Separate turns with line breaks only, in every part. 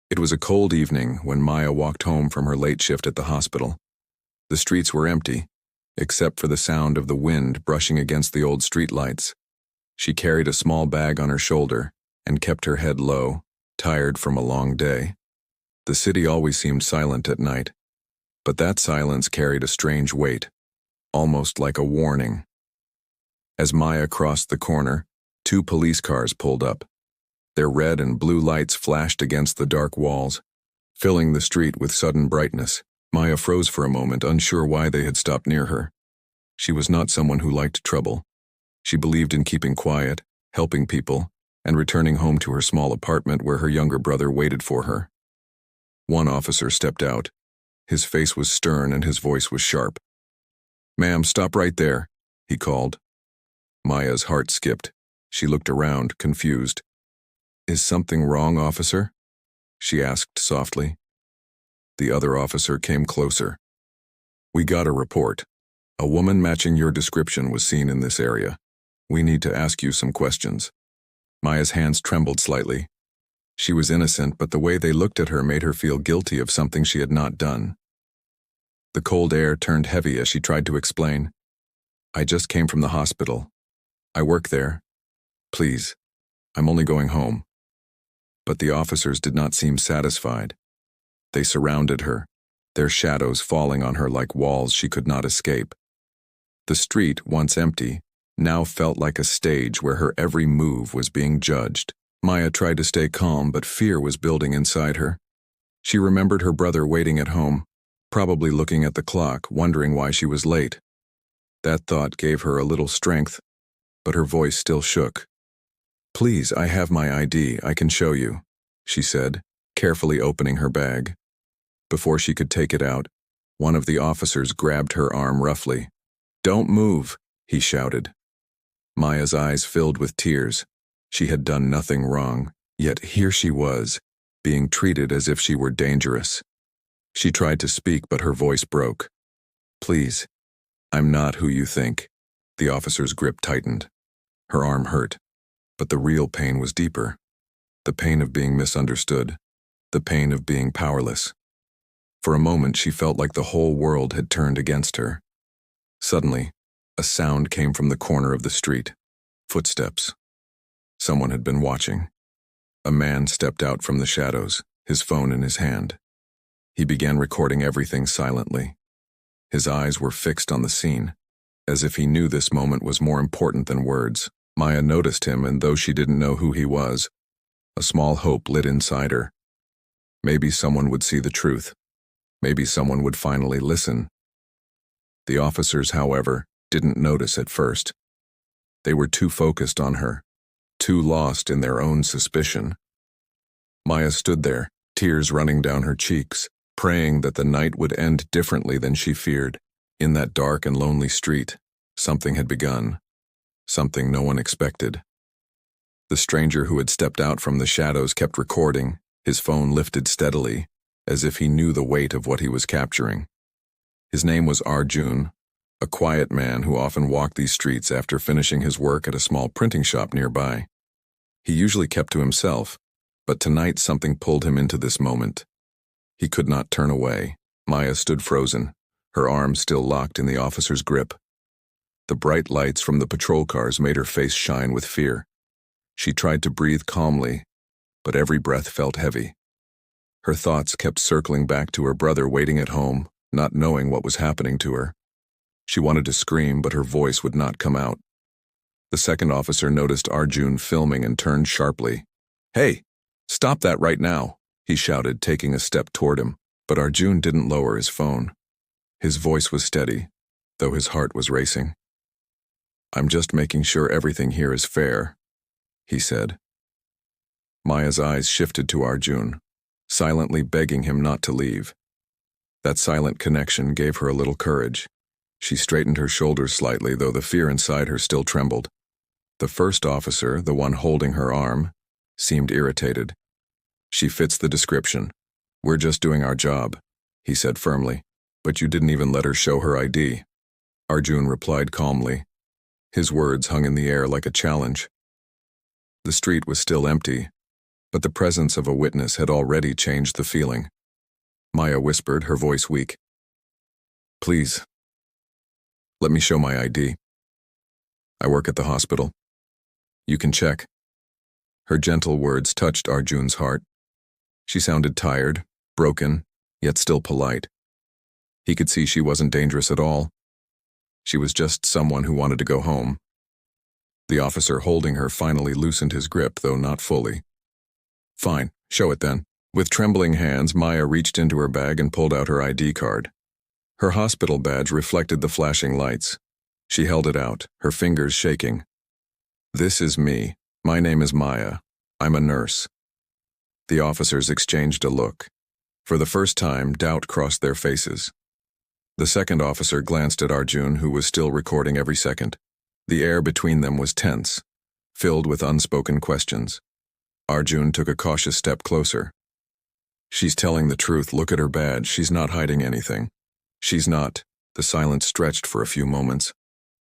It was a cold evening when Maya walked home from her late shift at the hospital. The streets were empty, except for the sound of the wind brushing against the old streetlights. She carried a small bag on her shoulder and kept her head low, tired from a long day. The city always seemed silent at night, but that silence carried a strange weight, almost like a warning. As Maya crossed the corner, 2 police cars pulled up. Their red and blue lights flashed against the dark walls, filling the street with sudden brightness. Maya froze for a moment, unsure why they had stopped near her. She was not someone who liked trouble. She believed in keeping quiet, helping people, and returning home to her small apartment where her younger brother waited for her. One officer stepped out. His face was stern and his voice was sharp. "Ma'am, stop right there," he called. Maya's heart skipped. She looked around, confused. "Is something wrong, officer?" she asked softly. The other officer came closer. "We got a report. A woman matching your description was seen in this area. We need to ask you some questions." Maya's hands trembled slightly. She was innocent, but the way they looked at her made her feel guilty of something she had not done. The cold air turned heavy as she tried to explain. "I just came from the hospital. I work there. Please, I'm only going home." But the officers did not seem satisfied. They surrounded her, their shadows falling on her like walls she could not escape. The street, once empty, now felt like a stage where her every move was being judged. Maya tried to stay calm, but fear was building inside her. She remembered her brother waiting at home, probably looking at the clock, wondering why she was late. That thought gave her a little strength, but her voice still shook. "Please, I have my ID, I can show you," she said, carefully opening her bag. Before she could take it out, one of the officers grabbed her arm roughly. "Don't move," he shouted. Maya's eyes filled with tears. She had done nothing wrong, yet here she was, being treated as if she were dangerous. She tried to speak, but her voice broke. "Please, I'm not who you think." The officer's grip tightened. Her arm hurt, but the real pain was deeper. The pain of being misunderstood. The pain of being powerless. For a moment, she felt like the whole world had turned against her. Suddenly, a sound came from the corner of the street. Footsteps. Someone had been watching. A man stepped out from the shadows, his phone in his hand. He began recording everything silently. His eyes were fixed on the scene, as if he knew this moment was more important than words. Maya noticed him, and though she didn't know who he was, a small hope lit inside her. Maybe someone would see the truth. Maybe someone would finally listen. The officers, however, didn't notice at first. They were too focused on her, too lost in their own suspicion. Maya stood there, tears running down her cheeks, praying that the night would end differently than she feared. In that dark and lonely street, something had begun, something no one expected. The stranger who had stepped out from the shadows kept recording, his phone lifted steadily, as if he knew the weight of what he was capturing. His name was Arjun, a quiet man who often walked these streets after finishing his work at a small printing shop nearby. He usually kept to himself, but tonight something pulled him into this moment. He could not turn away. Maya stood frozen, her arms still locked in the officer's grip. The bright lights from the patrol cars made her face shine with fear. She tried to breathe calmly, but every breath felt heavy. Her thoughts kept circling back to her brother waiting at home, not knowing what was happening to her. She wanted to scream, but her voice would not come out. The second officer noticed Arjun filming and turned sharply. "Hey, stop that right now," he shouted, taking a step toward him. But Arjun didn't lower his phone. His voice was steady, though his heart was racing. "I'm just making sure everything here is fair," he said. Maya's eyes shifted to Arjun, silently begging him not to leave. That silent connection gave her a little courage. She straightened her shoulders slightly, though the fear inside her still trembled. The first officer, the one holding her arm, seemed irritated. "She fits the description. We're just doing our job," he said firmly. "But you didn't even let her show her ID." Arjun replied calmly. His words hung in the air like a challenge. The street was still empty, but the presence of a witness had already changed the feeling. Maya whispered, her voice weak. "Please, let me show my ID. I work at the hospital. You can check." Her gentle words touched Arjun's heart. She sounded tired, broken, yet still polite. He could see she wasn't dangerous at all. She was just someone who wanted to go home. The officer holding her finally loosened his grip, though not fully. "Fine, show it then." With trembling hands, Maya reached into her bag and pulled out her ID card. Her hospital badge reflected the flashing lights. She held it out, her fingers shaking. "This is me. My name is Maya. I'm a nurse." The officers exchanged a look. For the first time, doubt crossed their faces. The second officer glanced at Arjun, who was still recording every second. The air between them was tense, filled with unspoken questions. Arjun took a cautious step closer. "She's telling the truth. Look at her badge. She's not hiding anything." "She's not." The silence stretched for a few moments.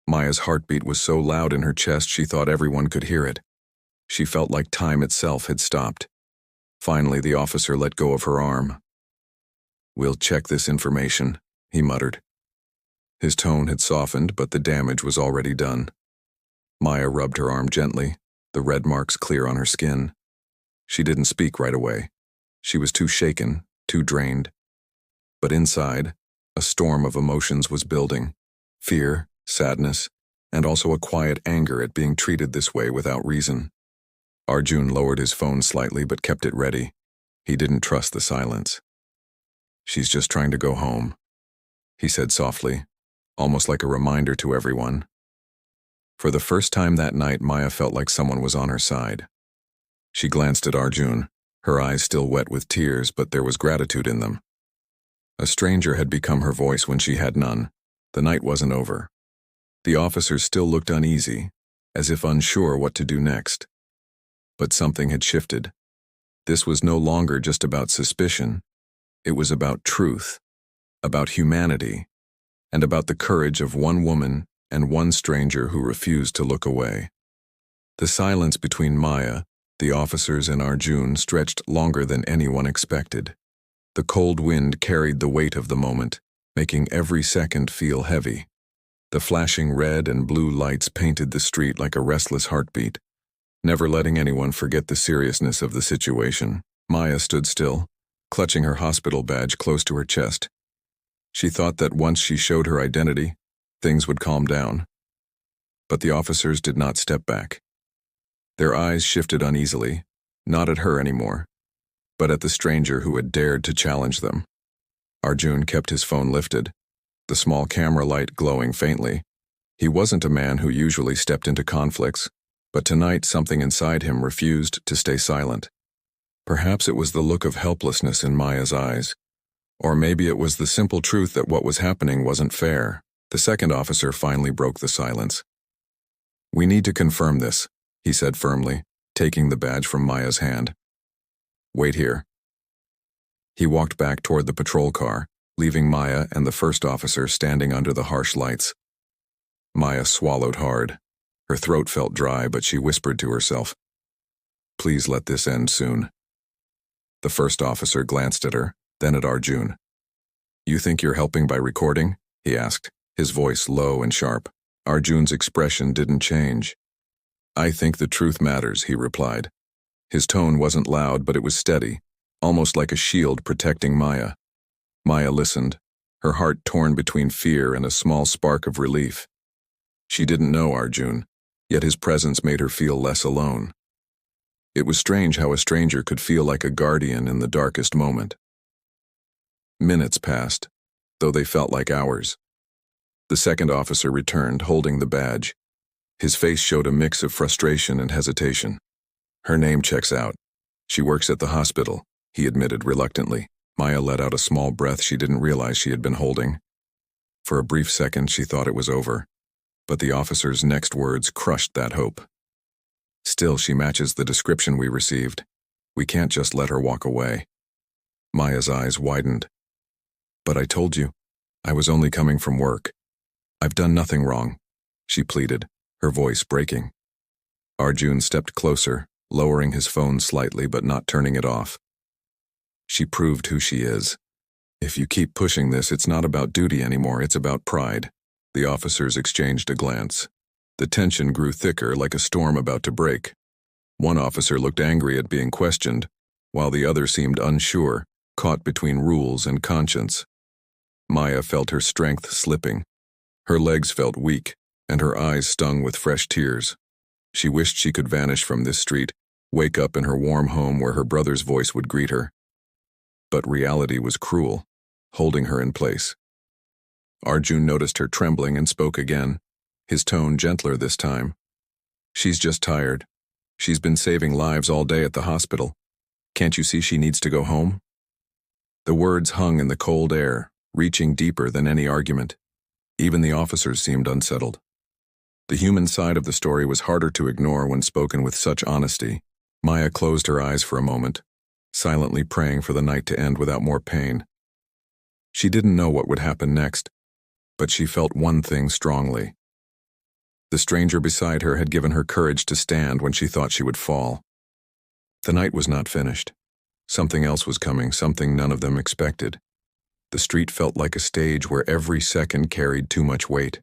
Maya's heartbeat was so loud in her chest she thought everyone could hear it. She felt like time itself had stopped. Finally, the officer let go of her arm. "We'll check this information," he muttered. His tone had softened, but the damage was already done. Maya rubbed her arm gently, the red marks clear on her skin. She didn't speak right away. She was too shaken, too drained. But inside, a storm of emotions was building. Fear, sadness, and also a quiet anger at being treated this way without reason. Arjun lowered his phone slightly but kept it ready. He didn't trust the silence. "She's just trying to go home," he said softly, almost like a reminder to everyone. For the first time that night, Maya felt like someone was on her side. She glanced at Arjun, her eyes still wet with tears, but there was gratitude in them. A stranger had become her voice when she had none. The night wasn't over. The officers still looked uneasy, as if unsure what to do next. But something had shifted. This was no longer just about suspicion. It was about truth, about humanity, and about the courage of one woman and one stranger who refused to look away. The silence between Maya, the officers, and Arjun stretched longer than anyone expected. The cold wind carried the weight of the moment, making every second feel heavy. The flashing red and blue lights painted the street like a restless heartbeat, never letting anyone forget the seriousness of the situation. Maya stood still, clutching her hospital badge close to her chest. She thought that once she showed her identity, things would calm down. But the officers did not step back. Their eyes shifted uneasily, not at her anymore, but at the stranger who had dared to challenge them. Arjun kept his phone lifted, the small camera light glowing faintly. He wasn't a man who usually stepped into conflicts, but tonight something inside him refused to stay silent. Perhaps it was the look of helplessness in Maya's eyes, or maybe it was the simple truth that what was happening wasn't fair. The second officer finally broke the silence. "We need to confirm this," he said firmly, taking the badge from Maya's hand. "Wait here." He walked back toward the patrol car, leaving Maya and the first officer standing under the harsh lights. Maya swallowed hard. Her throat felt dry, but she whispered to herself, "Please let this end soon." The first officer glanced at her, then at Arjun. "You think you're helping by recording?" he asked, his voice low and sharp. Arjun's expression didn't change. "I think the truth matters," he replied. His tone wasn't loud, but it was steady, almost like a shield protecting Maya. Maya listened, her heart torn between fear and a small spark of relief. She didn't know Arjun, yet his presence made her feel less alone. It was strange how a stranger could feel like a guardian in the darkest moment. Minutes passed, though they felt like hours. The second officer returned, holding the badge. His face showed a mix of frustration and hesitation. "Her name checks out. She works at the hospital," he admitted reluctantly. Maya let out a small breath she didn't realize she had been holding. For a brief second, she thought it was over, but the officer's next words crushed that hope. "Still, she matches the description we received. We can't just let her walk away." Maya's eyes widened. "But I told you, I was only coming from work. I've done nothing wrong," she pleaded, her voice breaking. Arjun stepped closer, lowering his phone slightly but not turning it off. She proved who she is. If you keep pushing this, it's not about duty anymore, it's about pride. The officers exchanged a glance. The tension grew thicker, like a storm about to break. One officer looked angry at being questioned, while the other seemed unsure, caught between rules and conscience. Maya felt her strength slipping. Her legs felt weak, and her eyes stung with fresh tears. She wished she could vanish from this street, wake up in her warm home where her brother's voice would greet her. But reality was cruel, holding her in place. Arjun noticed her trembling and spoke again, his tone gentler this time. "She's just tired. She's been saving lives all day at the hospital. Can't you see she needs to go home?" The words hung in the cold air, reaching deeper than any argument. Even the officers seemed unsettled. The human side of the story was harder to ignore when spoken with such honesty. Maya closed her eyes for a moment, silently praying for the night to end without more pain. She didn't know what would happen next, but she felt one thing strongly. The stranger beside her had given her courage to stand when she thought she would fall. The night was not finished. Something else was coming, something none of them expected. The street felt like a stage where every second carried too much weight.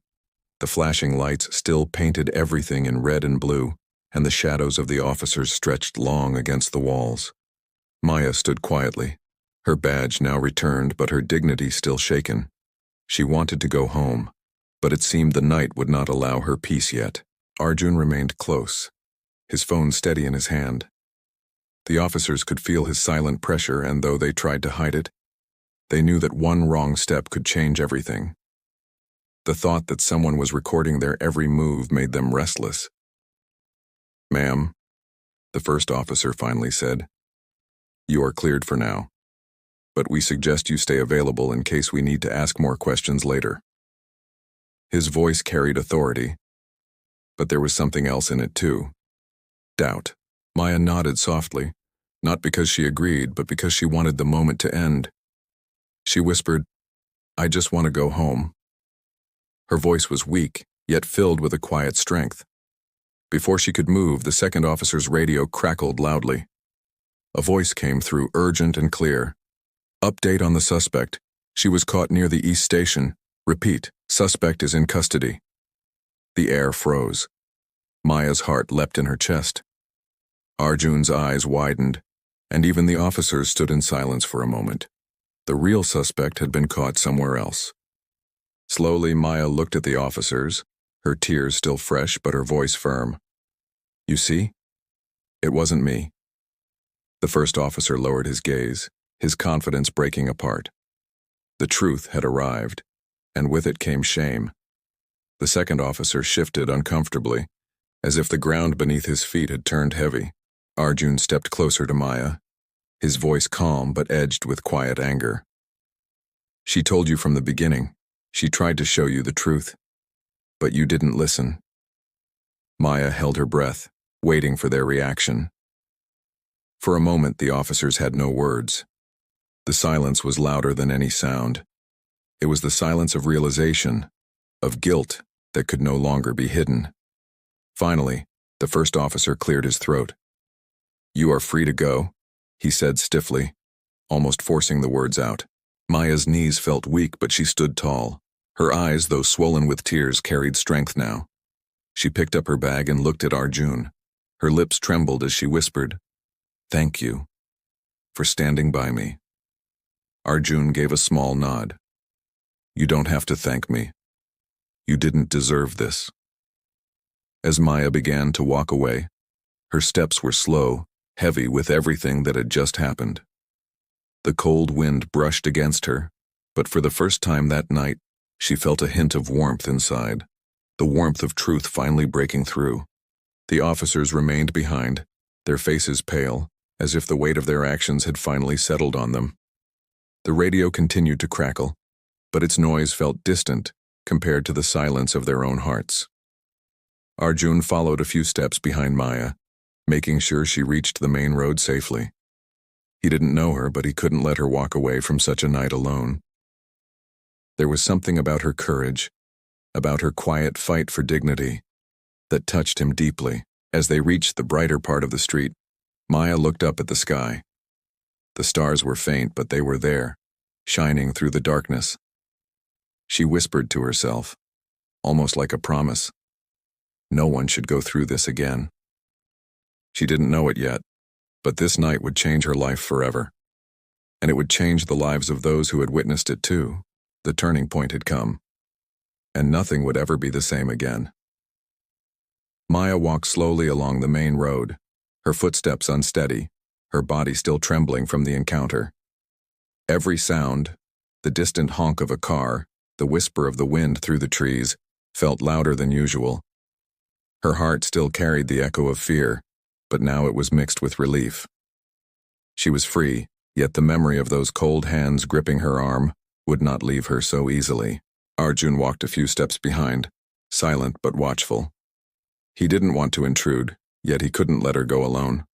The flashing lights still painted everything in red and blue, and the shadows of the officers stretched long against the walls. Maya stood quietly, her badge now returned but her dignity still shaken. She wanted to go home, but it seemed the night would not allow her peace yet. Arjun remained close, his phone steady in his hand. The officers could feel his silent pressure, and though they tried to hide it, they knew that one wrong step could change everything. The thought that someone was recording their every move made them restless. "Ma'am," the first officer finally said, "you are cleared for now, but we suggest you stay available in case we need to ask more questions later." His voice carried authority, but there was something else in it too. Doubt. Maya nodded softly, not because she agreed, but because she wanted the moment to end. She whispered, "I just want to go home." Her voice was weak, yet filled with a quiet strength. Before she could move, the second officer's radio crackled loudly. A voice came through, urgent and clear. "Update on the suspect. She was caught near the East Station. Repeat, suspect is in custody." The air froze. Maya's heart leapt in her chest. Arjun's eyes widened, and even the officers stood in silence for a moment. The real suspect had been caught somewhere else. Slowly, Maya looked at the officers, her tears still fresh but her voice firm. "You see? It wasn't me." The first officer lowered his gaze, his confidence breaking apart. The truth had arrived, and with it came shame. The second officer shifted uncomfortably, as if the ground beneath his feet had turned heavy. Arjun stepped closer to Maya, his voice calm but edged with quiet anger. "She told you from the beginning. She tried to show you the truth, but you didn't listen." Maya held her breath, waiting for their reaction. For a moment, the officers had no words. The silence was louder than any sound. It was the silence of realization, of guilt that could no longer be hidden. Finally, the first officer cleared his throat. "You are free to go," he said stiffly, almost forcing the words out. Maya's knees felt weak, but she stood tall. Her eyes, though swollen with tears, carried strength now. She picked up her bag and looked at Arjun. Her lips trembled as she whispered, "Thank you for standing by me." Arjun gave a small nod. "You don't have to thank me. You didn't deserve this." As Maya began to walk away, her steps were slow, heavy with everything that had just happened. The cold wind brushed against her, but for the first time that night, she felt a hint of warmth inside, the warmth of truth finally breaking through. The officers remained behind, their faces pale, as if the weight of their actions had finally settled on them. The radio continued to crackle, but its noise felt distant compared to the silence of their own hearts. Arjun followed a few steps behind Maya, making sure she reached the main road safely. He didn't know her, but he couldn't let her walk away from such a night alone. There was something about her courage, about her quiet fight for dignity, that touched him deeply. As they reached the brighter part of the street, Maya looked up at the sky. The stars were faint, but they were there, shining through the darkness. She whispered to herself, almost like a promise. No one should go through this again. She didn't know it yet, but this night would change her life forever. And it would change the lives of those who had witnessed it too. The turning point had come, and nothing would ever be the same again. Maya walked slowly along the main road, her footsteps unsteady, her body still trembling from the encounter. Every sound, the distant honk of a car, the whisper of the wind through the trees, felt louder than usual. Her heart still carried the echo of fear, but now it was mixed with relief. She was free, yet the memory of those cold hands gripping her arm would not leave her so easily. Arjun walked a few steps behind, silent but watchful. He didn't want to intrude, yet he couldn't let her go alone.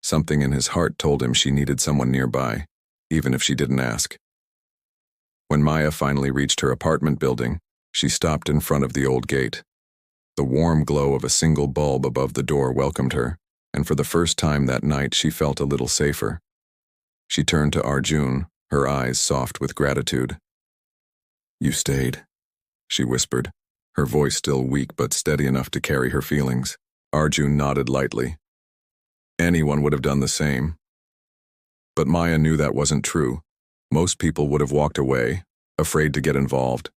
Something in his heart told him she needed someone nearby, even if she didn't ask. When Maya finally reached her apartment building, she stopped in front of the old gate. The warm glow of a single bulb above the door welcomed her, and for the first time that night she felt a little safer. She turned to Arjun, her eyes soft with gratitude. "You stayed," she whispered, her voice still weak but steady enough to carry her feelings. Arjun nodded lightly. Anyone would have done the same. But Maya knew that wasn't true. Most people would have walked away, afraid to get involved.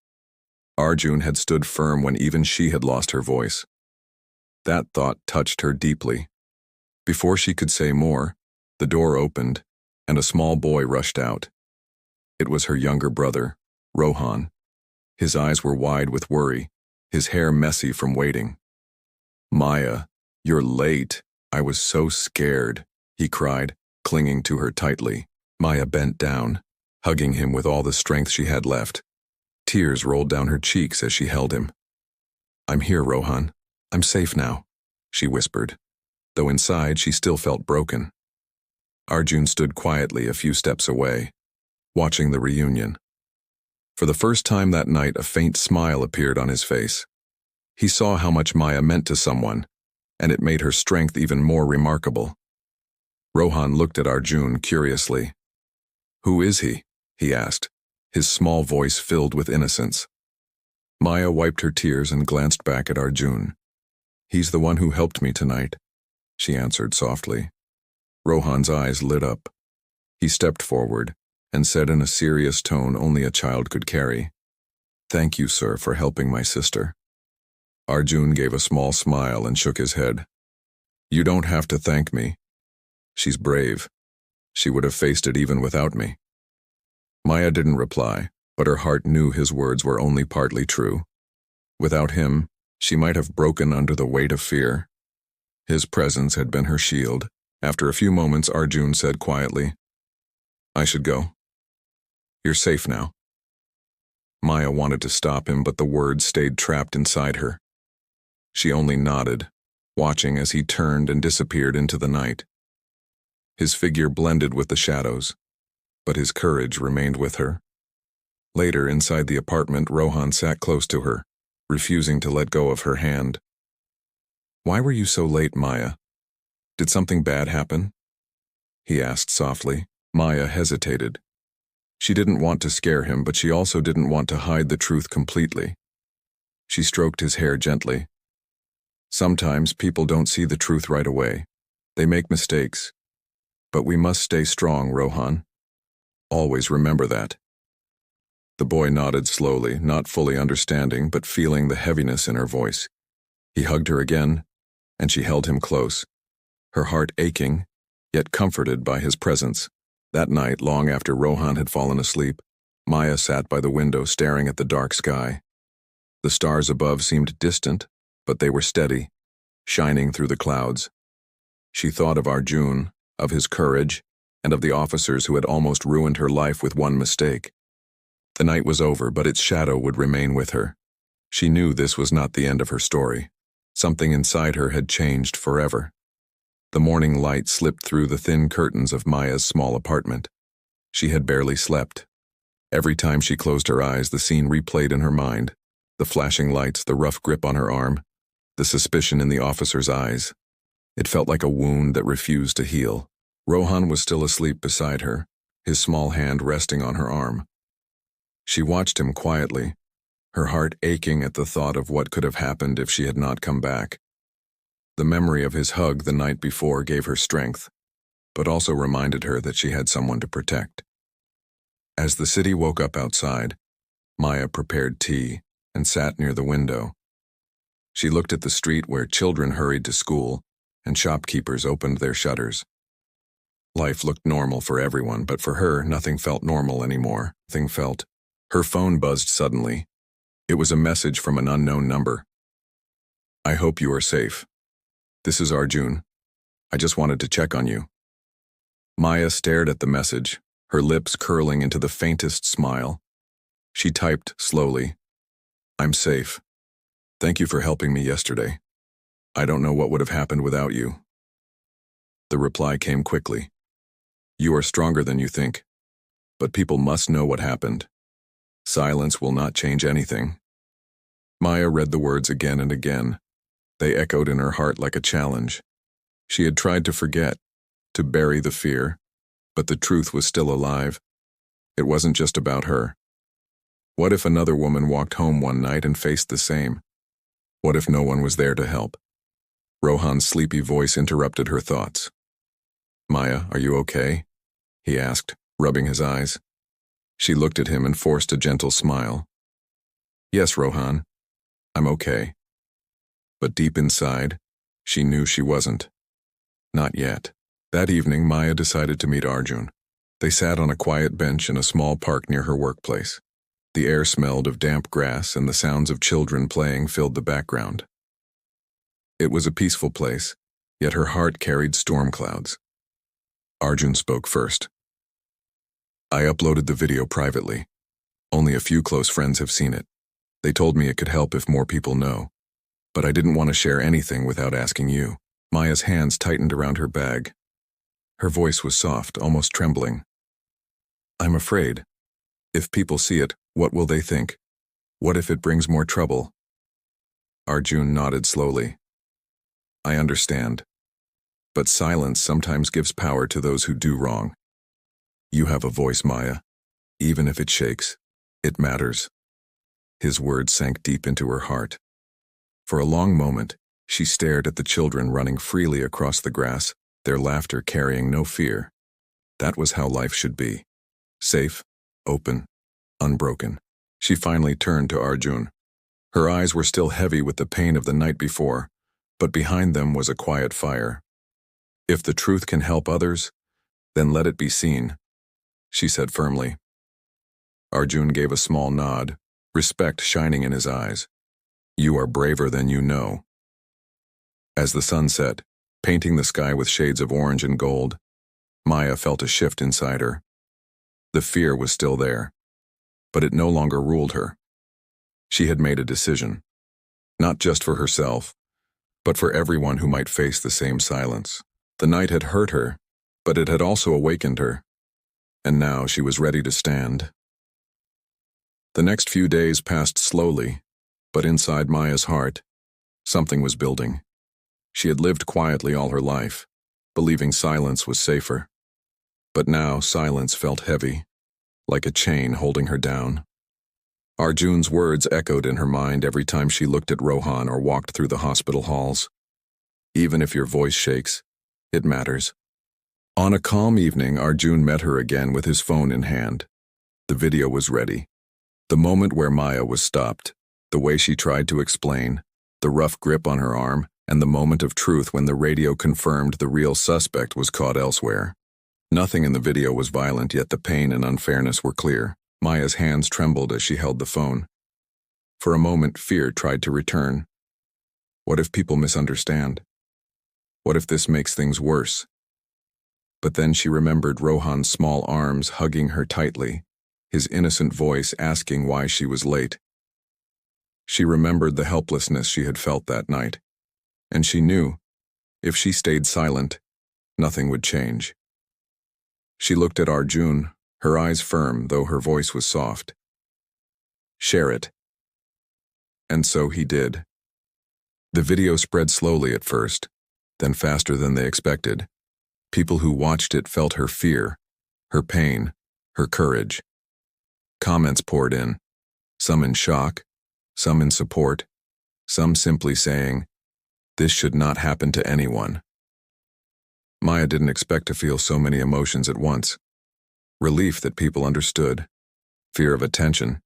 Arjun had stood firm when even she had lost her voice. That thought touched her deeply. Before she could say more, the door opened, and a small boy rushed out. It was her younger brother, Rohan. His eyes were wide with worry, his hair messy from waiting. "Maya, you're late. I was so scared," he cried, clinging to her tightly. Maya bent down, hugging him with all the strength she had left. Tears rolled down her cheeks as she held him. "I'm here, Rohan. I'm safe now," she whispered, though inside she still felt broken. Arjun stood quietly a few steps away, watching the reunion. For the first time that night, a faint smile appeared on his face. He saw how much Maya meant to someone, and it made her strength even more remarkable. Rohan looked at Arjun curiously. "Who is he?" he asked, his small voice filled with innocence. Maya wiped her tears and glanced back at Arjun. "He's the one who helped me tonight," she answered softly. Rohan's eyes lit up. He stepped forward and said in a serious tone only a child could carry, "Thank you, sir, for helping my sister." Arjun gave a small smile and shook his head. "You don't have to thank me. She's brave. She would have faced it even without me." Maya didn't reply, but her heart knew his words were only partly true. Without him, she might have broken under the weight of fear. His presence had been her shield. After a few moments, Arjun said quietly, "I should go. You're safe now." Maya wanted to stop him, but the words stayed trapped inside her. She only nodded, watching as he turned and disappeared into the night. His figure blended with the shadows, but his courage remained with her. Later, inside the apartment, Rohan sat close to her, refusing to let go of her hand. "Why were you so late, Maya? Did something bad happen?" he asked softly. Maya hesitated. She didn't want to scare him, but she also didn't want to hide the truth completely. She stroked his hair gently. "Sometimes people don't see the truth right away. They make mistakes. But we must stay strong, Rohan. Always remember that." The boy nodded slowly, not fully understanding, but feeling the heaviness in her voice. He hugged her again, and she held him close, her heart aching, yet comforted by his presence. That night, long after Rohan had fallen asleep, Maya sat by the window staring at the dark sky. The stars above seemed distant, but they were steady, shining through the clouds. She thought of Arjun, of his courage, and of the officers who had almost ruined her life with one mistake. The night was over, but its shadow would remain with her. She knew this was not the end of her story. Something inside her had changed forever. The morning light slipped through the thin curtains of Maya's small apartment. She had barely slept. Every time she closed her eyes, the scene replayed in her mind. The flashing lights, the rough grip on her arm, the suspicion in the officer's eyes. It felt like a wound that refused to heal. Rohan was still asleep beside her, his small hand resting on her arm. She watched him quietly, her heart aching at the thought of what could have happened if she had not come back. The memory of his hug the night before gave her strength, but also reminded her that she had someone to protect. As the city woke up outside, Maya prepared tea and sat near the window. She looked at the street where children hurried to school and shopkeepers opened their shutters. Life looked normal for everyone, but for her, nothing felt normal anymore. Her phone buzzed suddenly. It was a message from an unknown number. "I hope you are safe. This is Arjun. I just wanted to check on you." Maya stared at the message, her lips curling into the faintest smile. She typed slowly, "I'm safe. Thank you for helping me yesterday. I don't know what would have happened without you." The reply came quickly. "You are stronger than you think. But people must know what happened. Silence will not change anything." Maya read the words again and again. They echoed in her heart like a challenge. She had tried to forget, to bury the fear, but the truth was still alive. It wasn't just about her. What if another woman walked home one night and faced the same? What if no one was there to help? Rohan's sleepy voice interrupted her thoughts. "Maya, are you okay?" he asked, rubbing his eyes. She looked at him and forced a gentle smile. "Yes, Rohan, I'm okay." But deep inside, she knew she wasn't. Not yet. That evening, Maya decided to meet Arjun. They sat on a quiet bench in a small park near her workplace. The air smelled of damp grass and the sounds of children playing filled the background. It was a peaceful place, yet her heart carried storm clouds. Arjun spoke first. "I uploaded the video privately. Only a few close friends have seen it. They told me it could help if more people know. But I didn't want to share anything without asking you." Maya's hands tightened around her bag. Her voice was soft, almost trembling. "I'm afraid. If people see it, what will they think? What if it brings more trouble?" Arjun nodded slowly. "I understand. But silence sometimes gives power to those who do wrong. You have a voice, Maya. Even if it shakes, it matters." His words sank deep into her heart. For a long moment, she stared at the children running freely across the grass, their laughter carrying no fear. That was how life should be. Safe, open, unbroken. She finally turned to Arjun. Her eyes were still heavy with the pain of the night before, but behind them was a quiet fire. "If the truth can help others, then let it be seen," she said firmly. Arjun gave a small nod, respect shining in his eyes. "You are braver than you know." As the sun set, painting the sky with shades of orange and gold, Maya felt a shift inside her. The fear was still there, but it no longer ruled her. She had made a decision, not just for herself, but for everyone who might face the same silence. The night had hurt her, but it had also awakened her, and now she was ready to stand. The next few days passed slowly, but inside Maya's heart, something was building. She had lived quietly all her life, believing silence was safer. But now silence felt heavy, like a chain holding her down. Arjun's words echoed in her mind every time she looked at Rohan or walked through the hospital halls. Even if your voice shakes, it matters. On a calm evening, Arjun met her again with his phone in hand. The video was ready. The moment where Maya was stopped, the way she tried to explain, the rough grip on her arm, and the moment of truth when the radio confirmed the real suspect was caught elsewhere. Nothing in the video was violent, yet the pain and unfairness were clear. Maya's hands trembled as she held the phone. For a moment, fear tried to return. What if people misunderstand? What if this makes things worse? But then she remembered Rohan's small arms hugging her tightly, his innocent voice asking why she was late. She remembered the helplessness she had felt that night, and she knew, if she stayed silent, nothing would change. She looked at Arjun, her eyes firm, though her voice was soft. "Share it." And so he did. The video spread slowly at first, then faster than they expected. People who watched it felt her fear, her pain, her courage. Comments poured in, some in shock, some in support, some simply saying, "This should not happen to anyone." Maya didn't expect to feel so many emotions at once. Relief that people understood, fear of attention,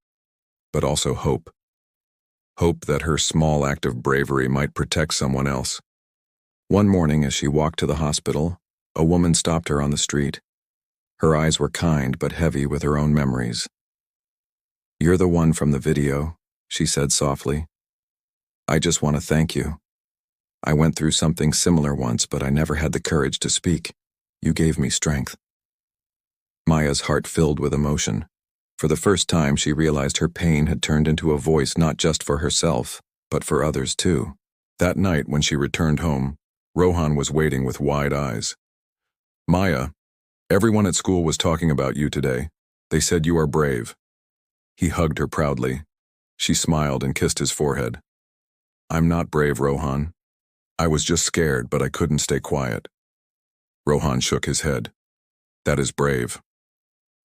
but also hope. Hope that her small act of bravery might protect someone else. One morning as she walked to the hospital, a woman stopped her on the street. Her eyes were kind but heavy with her own memories. "You're the one from the video," she said softly. "I just want to thank you. I went through something similar once, but I never had the courage to speak. You gave me strength." Maya's heart filled with emotion. For the first time, she realized her pain had turned into a voice not just for herself, but for others too. That night, when she returned home, Rohan was waiting with wide eyes. "Maya, everyone at school was talking about you today. They said you are brave." He hugged her proudly. She smiled and kissed his forehead. "I'm not brave, Rohan. I was just scared, but I couldn't stay quiet." Rohan shook his head. "That is brave."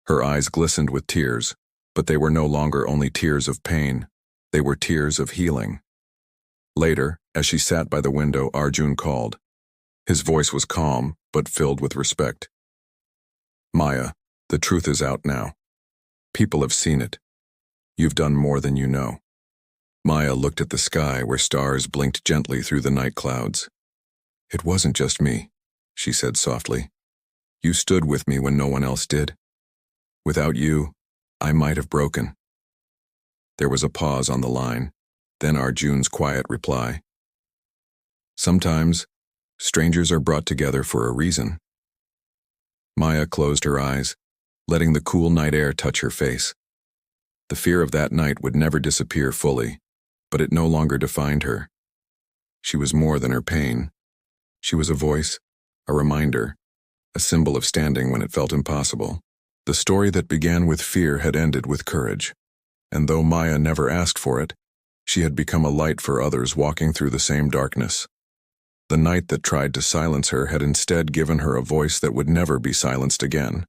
Her eyes glistened with tears, but they were no longer only tears of pain. They were tears of healing. Later, as she sat by the window, Arjun called. His voice was calm, but filled with respect. "Maya, the truth is out now. People have seen it. You've done more than you know." Maya looked at the sky where stars blinked gently through the night clouds. "It wasn't just me," she said softly. "You stood with me when no one else did. Without you, I might have broken." There was a pause on the line, then Arjun's quiet reply. "Sometimes, strangers are brought together for a reason." Maya closed her eyes, letting the cool night air touch her face. The fear of that night would never disappear fully, but it no longer defined her. She was more than her pain. She was a voice, a reminder, a symbol of standing when it felt impossible. The story that began with fear had ended with courage, and though Maya never asked for it, she had become a light for others walking through the same darkness. The night that tried to silence her had instead given her a voice that would never be silenced again.